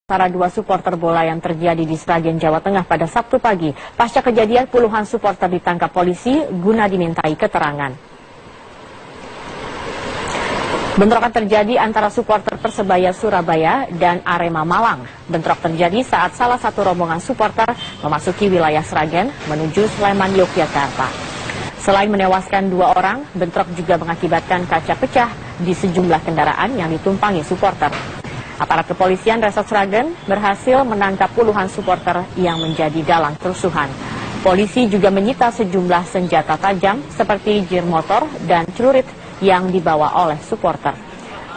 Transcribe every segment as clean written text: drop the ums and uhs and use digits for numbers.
Antara dua supporter bola yang terjadi di Sragen, Jawa Tengah pada Sabtu pagi. Pasca kejadian, puluhan supporter ditangkap polisi guna dimintai keterangan. Bentrokan terjadi antara supporter Persebaya Surabaya dan Arema Malang. Bentrok terjadi saat salah satu rombongan supporter memasuki wilayah Sragen menuju Sleman, Yogyakarta. Selain menewaskan 2 orang, bentrok juga mengakibatkan kaca pecah di sejumlah kendaraan yang ditumpangi supporter. Aparat kepolisian Resort Sragen berhasil menangkap puluhan supporter yang menjadi dalang kerusuhan. Polisi juga menyita sejumlah senjata tajam seperti jir motor dan celurit yang dibawa oleh supporter.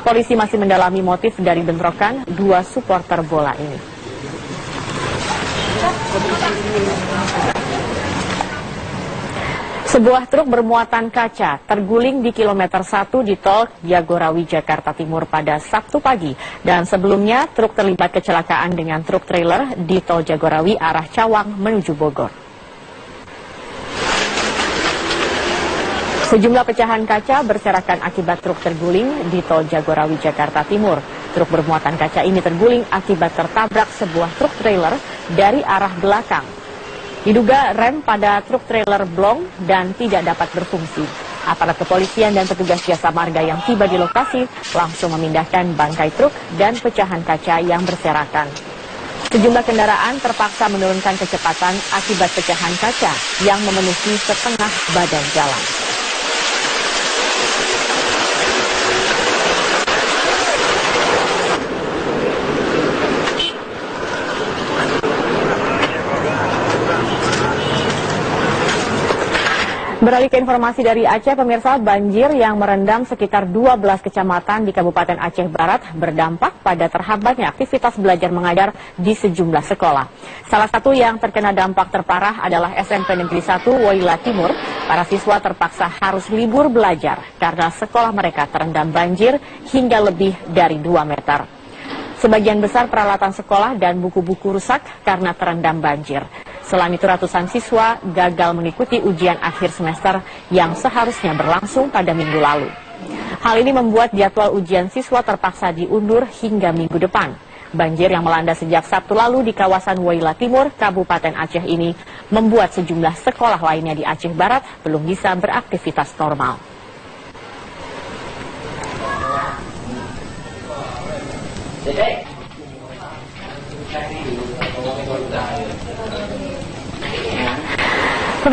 Polisi masih mendalami motif dari bentrokan 2 supporter bola ini. Sebuah truk bermuatan kaca terguling di kilometer 1 di tol Jagorawi, Jakarta Timur pada Sabtu pagi. Dan sebelumnya truk terlibat kecelakaan dengan truk trailer di tol Jagorawi arah Cawang menuju Bogor. Sejumlah pecahan kaca berserakan akibat truk terguling di tol Jagorawi, Jakarta Timur. Truk bermuatan kaca ini terguling akibat tertabrak sebuah truk trailer dari arah belakang. Diduga rem pada truk trailer blong dan tidak dapat berfungsi. Aparat kepolisian dan petugas jasa marga yang tiba di lokasi langsung memindahkan bangkai truk dan pecahan kaca yang berserakan. Sejumlah kendaraan terpaksa menurunkan kecepatan akibat pecahan kaca yang memenuhi setengah badan jalan. Beralih ke informasi dari Aceh, pemirsa, banjir yang merendam sekitar 12 kecamatan di Kabupaten Aceh Barat berdampak pada terhambatnya aktivitas belajar mengajar di sejumlah sekolah. Salah satu yang terkena dampak terparah adalah SMP Negeri 1 Woyla Timur. Para siswa terpaksa harus libur belajar karena sekolah mereka terendam banjir hingga lebih dari 2 meter. Sebagian besar peralatan sekolah dan buku-buku rusak karena terendam banjir. Selain itu, ratusan siswa gagal mengikuti ujian akhir semester yang seharusnya berlangsung pada minggu lalu. Hal ini membuat jadwal ujian siswa terpaksa diundur hingga minggu depan. Banjir yang melanda sejak Sabtu lalu di kawasan Woyla Timur, Kabupaten Aceh ini membuat sejumlah sekolah lainnya di Aceh Barat belum bisa beraktivitas normal.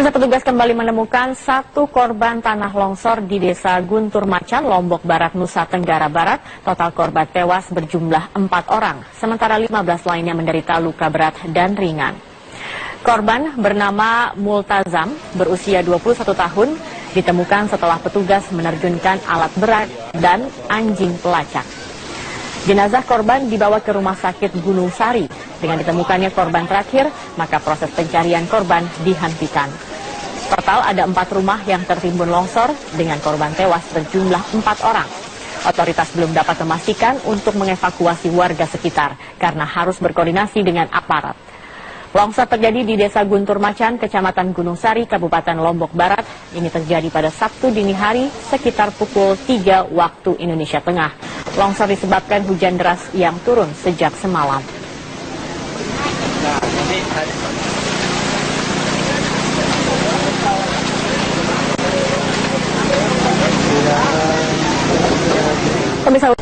Petugas kembali menemukan 1 korban tanah longsor di Desa Guntur Macan, Lombok Barat, Nusa Tenggara Barat. Total korban tewas berjumlah 4 orang, sementara 15 lainnya menderita luka berat dan ringan. Korban bernama Multazam, berusia 21 tahun, ditemukan setelah petugas menerjunkan alat berat dan anjing pelacak. Jenazah korban dibawa ke Rumah Sakit Gunung Sari. Dengan ditemukannya korban terakhir, maka proses pencarian korban dihentikan. Total ada 4 rumah yang tertimbun longsor dengan korban tewas berjumlah 4 orang. Otoritas belum dapat memastikan untuk mengevakuasi warga sekitar karena harus berkoordinasi dengan aparat. Longsor terjadi di Desa Guntur Macan, Kecamatan Gunung Sari, Kabupaten Lombok Barat. Ini terjadi pada Sabtu dini hari sekitar pukul 3 waktu Indonesia Tengah. Longsor disebabkan hujan deras yang turun sejak semalam.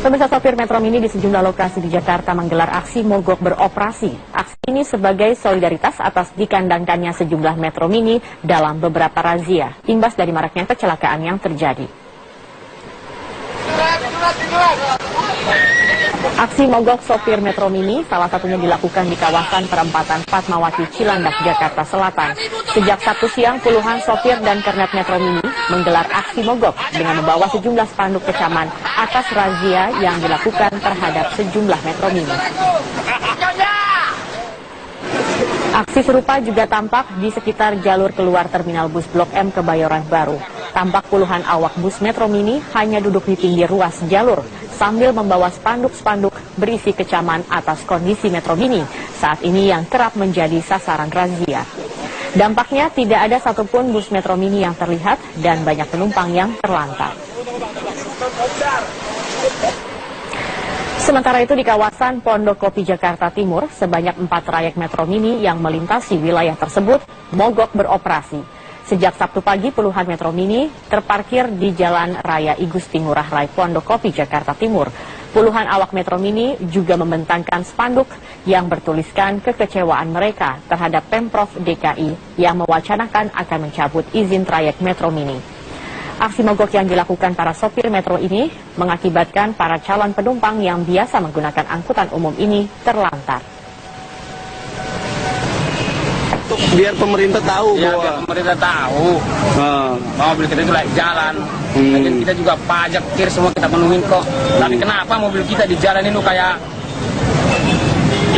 Pemirsa, sopir Metro Mini di sejumlah lokasi di Jakarta menggelar aksi mogok beroperasi. Aksi ini sebagai solidaritas atas dikandangkannya sejumlah Metro Mini dalam beberapa razia, imbas dari maraknya kecelakaan yang terjadi. Aksi mogok sopir Metro Mini salah satunya dilakukan di kawasan perempatan Fatmawati Cilandak, Jakarta Selatan. Sejak Sabtu siang, puluhan sopir dan kernet Metro Mini menggelar aksi mogok dengan membawa sejumlah spanduk kecaman atas razia yang dilakukan terhadap sejumlah Metro Mini. Aksi serupa juga tampak di sekitar jalur keluar terminal bus Blok M Kebayoran Baru. Tampak puluhan awak bus Metro Mini hanya duduk di pinggir ruas jalur sambil membawa spanduk-spanduk berisi kecaman atas kondisi Metro Mini saat ini yang kerap menjadi sasaran razia. Dampaknya tidak ada satupun bus Metro Mini yang terlihat dan banyak penumpang yang terlantar. Sementara itu di kawasan Pondok Kopi Jakarta Timur, sebanyak 4 trayek Metro Mini yang melintasi wilayah tersebut mogok beroperasi. Sejak Sabtu pagi, puluhan Metro Mini terparkir di Jalan Raya Igusti Ngurah Rai Pondok Kopi Jakarta Timur. Puluhan awak Metro Mini juga membentangkan spanduk yang bertuliskan kekecewaan mereka terhadap Pemprov DKI yang mewacanakan akan mencabut izin trayek Metro Mini. Aksi mogok yang dilakukan para sopir metro ini mengakibatkan para calon penumpang yang biasa menggunakan angkutan umum ini terlantar. Biar pemerintah tahu ya, bahwa biar pemerintah tahu mobil kita itu layak jalan. Dan kita juga pajak kir semua kita penuhin kok. Tapi kenapa mobil kita di jalan ini kayak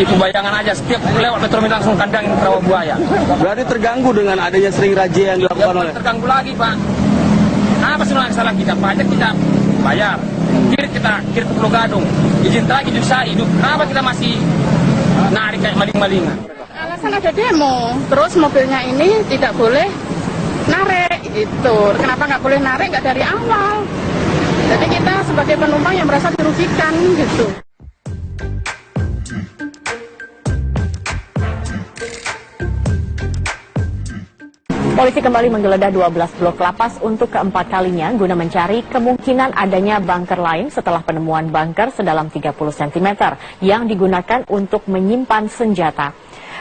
itu bayangan aja, setiap lewat Metro Mini langsung kandangin perawa buaya. Berarti terganggu dengan adanya sering razia yang dilakukan oleh. Terganggu lagi, Pak. Apa sebenarnya salah kita? Pajak kita bayar, kir ke Pulau Gadung, izin trayek juga hidup. Kenapa kita masih narik kayak maling-malingan? Alasan ada demo, terus mobilnya ini tidak boleh narik gitu. Kenapa nggak boleh narik? Nggak dari awal. Jadi kita sebagai penumpang yang merasa dirugikan gitu. Polisi kembali menggeledah 12 blok lapas untuk keempat kalinya guna mencari kemungkinan adanya bunker lain setelah penemuan bunker sedalam 30 cm yang digunakan untuk menyimpan senjata.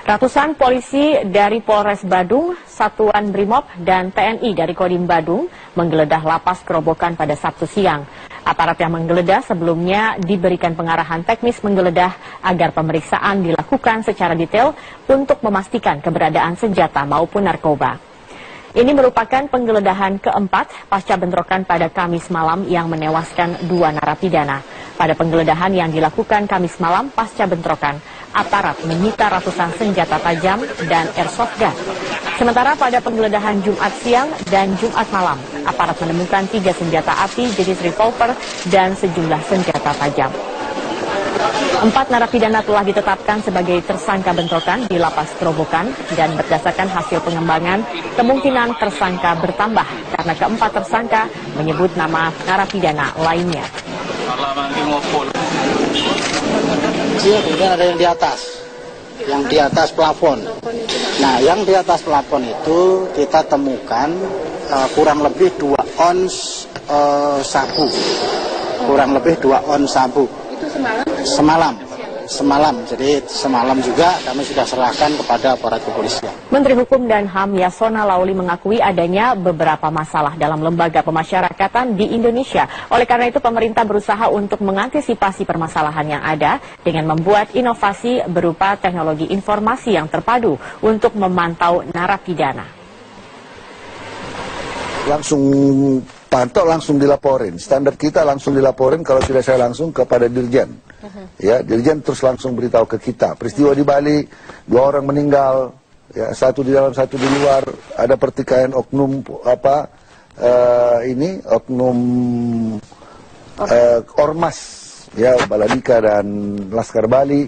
Ratusan polisi dari Polres Badung, Satuan Brimob, dan TNI dari Kodim Badung menggeledah lapas Kerobokan pada Sabtu siang. Aparat yang menggeledah sebelumnya diberikan pengarahan teknis menggeledah agar pemeriksaan dilakukan secara detail untuk memastikan keberadaan senjata maupun narkoba. Ini merupakan penggeledahan keempat pasca bentrokan pada Kamis malam yang menewaskan 2 narapidana. Pada penggeledahan yang dilakukan Kamis malam pasca bentrokan, aparat menyita ratusan senjata tajam dan airsoft gun. Sementara pada penggeledahan Jumat siang dan Jumat malam, aparat menemukan 3 senjata api jenis revolver dan sejumlah senjata tajam. 4 narapidana telah ditetapkan sebagai tersangka bentrokan di lapas Kerobokan dan berdasarkan hasil pengembangan, kemungkinan tersangka bertambah karena keempat tersangka menyebut nama narapidana lainnya. Iya, kemudian ada yang di atas plafon. Nah, yang di atas plafon itu kita temukan kurang lebih 2 ons sabu. Kurang lebih 2 ons sabu. Itu Semalam. Jadi semalam juga kami sudah serahkan kepada aparat kepolisian. Menteri Hukum dan HAM Yasona Lauli mengakui adanya beberapa masalah dalam lembaga pemasyarakatan di Indonesia. Oleh karena itu pemerintah berusaha untuk mengantisipasi permasalahan yang ada dengan membuat inovasi berupa teknologi informasi yang terpadu untuk memantau narapidana. Langsung pantau, langsung dilaporin. Standar kita langsung dilaporin, kalau tidak saya langsung kepada Dirjen. Ya, Dirjen terus langsung beritahu ke kita. Peristiwa di Bali, 2 orang meninggal, ya, 1 di dalam 1 di luar, ada pertikaian oknum oknum ormas, ya, Baladika dan Laskar Bali.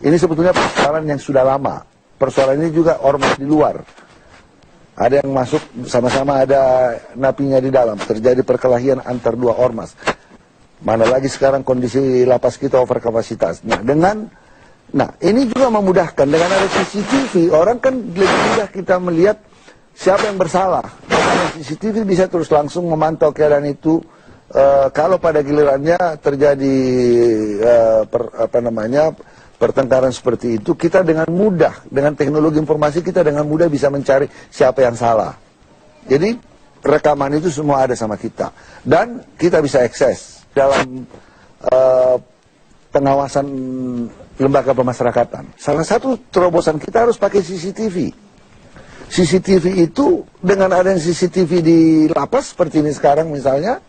Ini sebetulnya persoalan yang sudah lama. Persoalan ini juga ormas di luar. Ada yang masuk sama-sama ada napinya di dalam. Terjadi perkelahian antar 2 ormas. Mana lagi sekarang kondisi lapas kita over kapasitas. Nah, ini juga memudahkan. Dengan ada CCTV, orang kan lebih mudah kita melihat siapa yang bersalah. Dengan CCTV bisa terus langsung memantau keadaan itu. Kalau pada gilirannya terjadi pertengkaran seperti itu, kita dengan mudah, dengan teknologi informasi kita dengan mudah bisa mencari siapa yang salah. Jadi rekaman itu semua ada sama kita. Dan kita bisa akses dalam pengawasan lembaga pemasyarakatan. Salah satu terobosan kita harus pakai CCTV. CCTV itu dengan adanya CCTV di lapas seperti ini sekarang misalnya,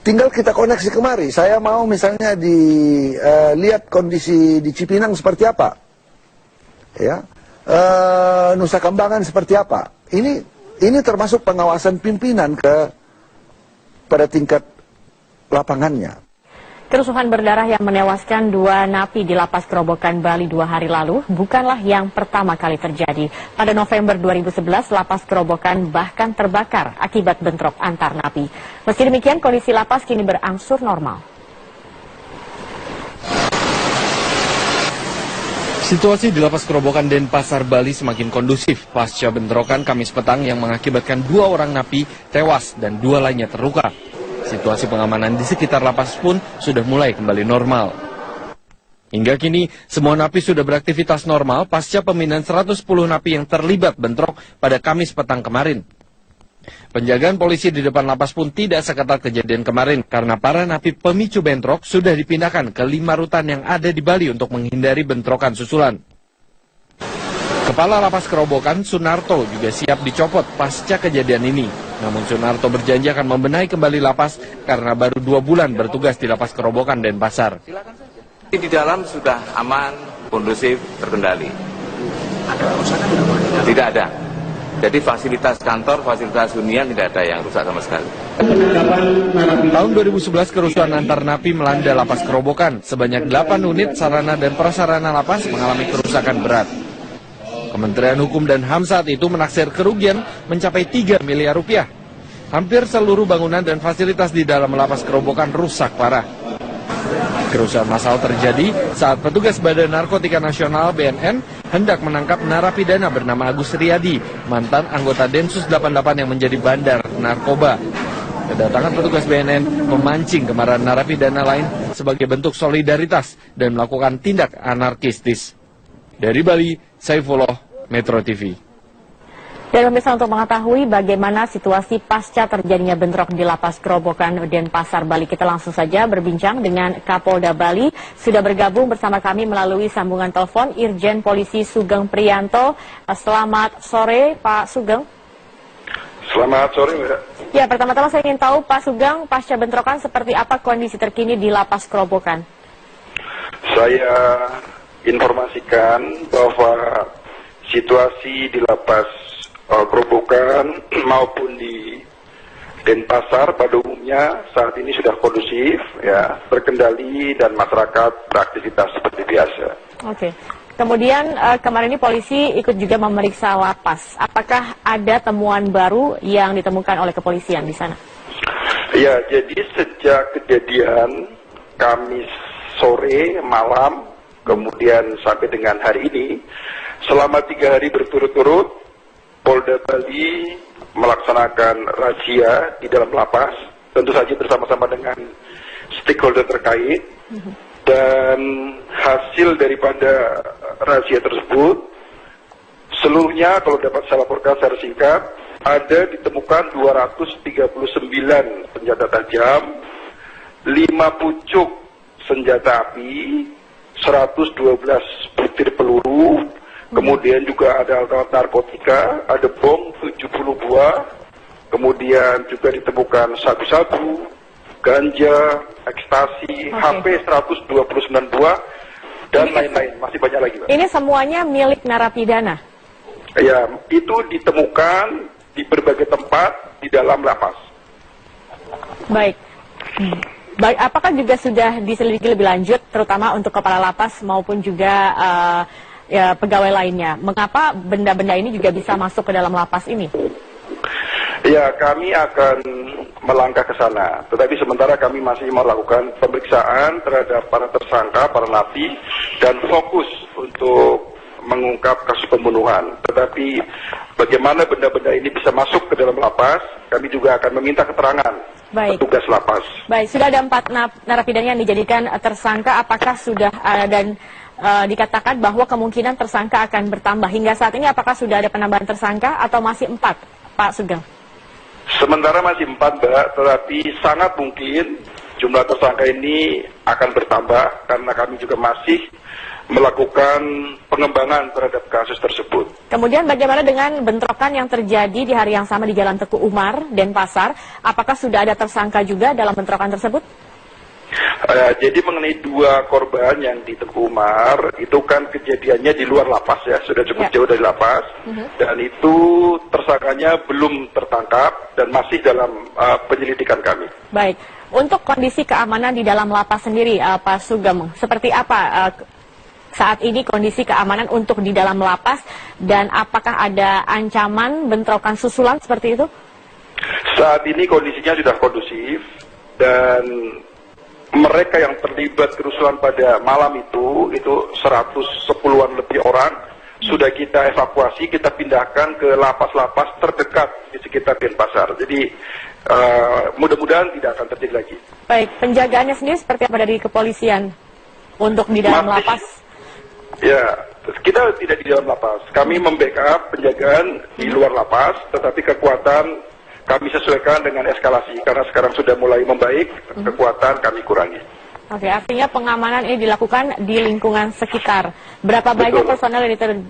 tinggal kita koneksi kemari. Saya mau misalnya lihat kondisi di Cipinang seperti apa, ya, Nusa Kambangan seperti apa. Ini termasuk pengawasan pimpinan pada tingkat lapangannya. Kerusuhan berdarah yang menewaskan 2 napi di lapas Kerobokan Bali 2 hari lalu bukanlah yang pertama kali terjadi. Pada November 2011, lapas Kerobokan bahkan terbakar akibat bentrok antar napi. Meski demikian, kondisi lapas kini berangsur normal. Situasi di Lapas Kerobokan Denpasar, Bali semakin kondusif pasca bentrokan Kamis petang yang mengakibatkan 2 orang napi tewas dan 2 lainnya terluka. Situasi pengamanan di sekitar lapas pun sudah mulai kembali normal. Hingga kini, semua napi sudah beraktivitas normal pasca pemindahan 110 napi yang terlibat bentrok pada Kamis petang kemarin. Penjagaan polisi di depan lapas pun tidak seketat kejadian kemarin karena para napi pemicu bentrok sudah dipindahkan ke 5 rutan yang ada di Bali untuk menghindari bentrokan susulan. Kepala Lapas Kerobokan, Sunarto, juga siap dicopot pasca kejadian ini. Namun Sunarto berjanji akan membenahi kembali lapas karena baru 2 bulan bertugas di Lapas Kerobokan Denpasar. Di dalam sudah aman, kondusif, terkendali. Tidak ada. Jadi fasilitas kantor, fasilitas hunian tidak ada yang rusak sama sekali. Tahun 2011 kerusuhan antar napi melanda Lapas Kerobokan. Sebanyak 8 unit sarana dan prasarana lapas mengalami kerusakan berat. Kementerian Hukum dan HAM saat itu menaksir kerugian mencapai 3 miliar rupiah. Hampir seluruh bangunan dan fasilitas di dalam Lapas Kerobokan rusak parah. Kerusuhan massal terjadi saat petugas Badan Narkotika Nasional (BNN) hendak menangkap narapidana bernama Agus Riyadi, mantan anggota Densus 88 yang menjadi bandar narkoba. Kedatangan petugas BNN memancing kemarahan narapidana lain sebagai bentuk solidaritas dan melakukan tindak anarkistis. Dari Bali, Saifullah, Metro TV. Dan pemirsa, untuk mengetahui bagaimana situasi pasca terjadinya bentrok di Lapas Kerobokan Denpasar, Bali, kita langsung saja berbincang dengan Kapolda Bali. Sudah bergabung bersama kami melalui sambungan telepon Irjen Polisi Sugeng Priyanto. Selamat sore, Pak Sugeng. Selamat sore, Mbak. Ya, pertama-tama saya ingin tahu, Pak Sugeng, pasca bentrokan seperti apa kondisi terkini di Lapas Kerobokan? Saya informasikan bahwa situasi di Lapas Kerobokan maupun di Denpasar pada umumnya saat ini sudah kondusif, ya, terkendali dan masyarakat beraktivitas seperti biasa. Oke. Kemudian kemarin ini polisi ikut juga memeriksa lapas. Apakah ada temuan baru yang ditemukan oleh kepolisian di sana? Ya, jadi sejak kejadian Kamis sore, malam, kemudian sampai dengan hari ini, selama 3 hari berturut-turut, Polda Bali melaksanakan razia di dalam lapas, tentu saja bersama-sama dengan stakeholder terkait, dan hasil daripada razia tersebut, seluruhnya kalau dapat saya laporkan secara singkat, ada ditemukan 239 senjata tajam, 5 pucuk senjata api, 112 butir peluru, kemudian juga ada alat narkotika, ada bom 70 buah, kemudian juga ditemukan sabu-sabu, ganja, ekstasi, HP 129 buah, dan lain-lain. Masih banyak lagi, Pak. Ini semuanya milik narapidana? Ya, itu ditemukan di berbagai tempat di dalam lapas. Baik. Baik, apakah juga sudah diselidiki lebih lanjut, terutama untuk kepala lapas maupun juga ya, pegawai lainnya? Mengapa benda-benda ini juga bisa masuk ke dalam lapas ini? Ya, kami akan melangkah ke sana. Tetapi sementara kami masih melakukan pemeriksaan terhadap para tersangka, para napi, dan fokus untuk mengungkap kasus pembunuhan. Tetapi bagaimana benda-benda ini bisa masuk ke dalam lapas, kami juga akan meminta keterangan petugas lapas. Baik, sudah ada 4 narapidana yang dijadikan tersangka. Apakah sudah dan dikatakan bahwa kemungkinan tersangka akan bertambah? Hingga saat ini apakah sudah ada penambahan tersangka atau masih 4, Pak Sugeng? Sementara masih 4, Mbak, tetapi sangat mungkin jumlah tersangka ini akan bertambah karena kami juga masih melakukan pengembangan terhadap kasus tersebut. Kemudian bagaimana dengan bentrokan yang terjadi di hari yang sama di Jalan Teguh Umar, Denpasar? Apakah sudah ada tersangka juga dalam bentrokan tersebut? Jadi mengenai 2 korban yang di Teguh Umar, itu kan kejadiannya di luar lapas ya, sudah cukup jauh dari lapas, dan itu tersangkanya belum tertangkap dan masih dalam penyelidikan kami. Baik, untuk kondisi keamanan di dalam lapas sendiri, Pak Sugeng, seperti apa saat ini kondisi keamanan untuk di dalam lapas, dan apakah ada ancaman bentrokan susulan seperti itu? Saat ini kondisinya sudah kondusif, dan mereka yang terlibat kerusuhan pada malam itu 110-an lebih orang sudah kita evakuasi, kita pindahkan ke lapas-lapas terdekat di sekitar Denpasar. Jadi mudah-mudahan tidak akan terjadi lagi. Baik, penjagaannya sendiri seperti apa dari kepolisian untuk di dalam lapas? Ya, kita tidak di dalam lapas. Kami membackup penjagaan di luar lapas, tetapi kekuatan kami sesuaikan dengan eskalasi. Karena sekarang sudah mulai membaik, kekuatan kami kurangi. Oke, artinya pengamanan ini dilakukan di lingkungan sekitar. Berapa banyak personel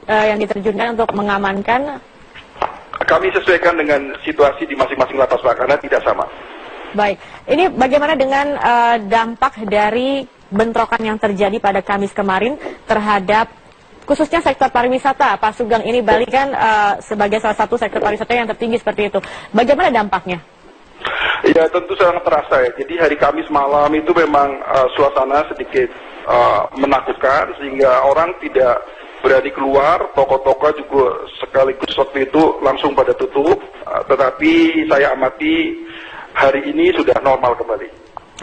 yang diterjunkan untuk mengamankan? Kami sesuaikan dengan situasi di masing-masing lapas, Pak, karena tidak sama. Baik, ini bagaimana dengan dampak dari bentrokan yang terjadi pada Kamis kemarin terhadap khususnya sektor pariwisata? Pak Sugeng, ini Bali kan sebagai salah satu sektor pariwisata yang tertinggi seperti itu. Bagaimana dampaknya? Ya, tentu sangat terasa ya. Jadi hari Kamis malam itu memang suasana sedikit menakutkan sehingga orang tidak berani keluar, toko-toko juga sekaligus waktu itu langsung pada tutup. Tetapi saya amati hari ini sudah normal kembali.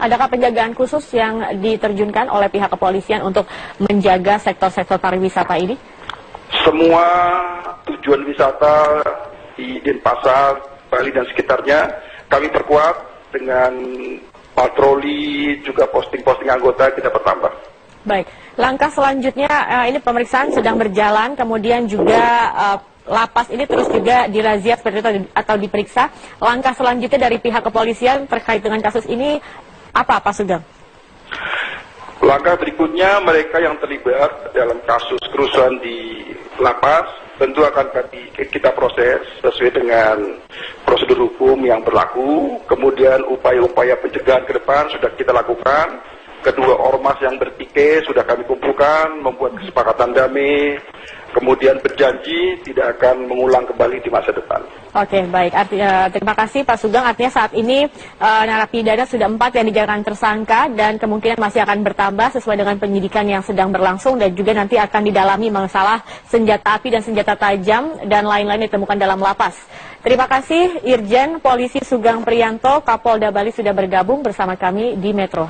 Adakah penjagaan khusus yang diterjunkan oleh pihak kepolisian untuk menjaga sektor-sektor pariwisata ini? Semua tujuan wisata di Denpasar, Bali dan sekitarnya kami perkuat dengan patroli, juga posting-posting anggota kita bertambah. Baik, langkah selanjutnya ini pemeriksaan sedang berjalan, kemudian juga lapas ini terus juga dirazia seperti itu atau diperiksa. Langkah selanjutnya dari pihak kepolisian terkait dengan kasus ini apa, Pak Sugeng? Langkah berikutnya mereka yang terlibat dalam kasus kerusuhan di lapas tentu akan kita proses sesuai dengan prosedur hukum yang berlaku. Kemudian upaya-upaya pencegahan ke depan sudah kita lakukan. Kedua ormas yang bertikai sudah kami kumpulkan, membuat kesepakatan damai, kemudian berjanji tidak akan mengulang kembali di masa depan. Oke, baik. Terima kasih Pak Sugeng. Artinya saat ini narapidana sudah 4 yang dijadikan tersangka dan kemungkinan masih akan bertambah sesuai dengan penyidikan yang sedang berlangsung dan juga nanti akan didalami masalah senjata api dan senjata tajam dan lain-lain ditemukan dalam lapas. Terima kasih Irjen Polisi Sugeng Priyanto, Kapolda Bali sudah bergabung bersama kami di Metro.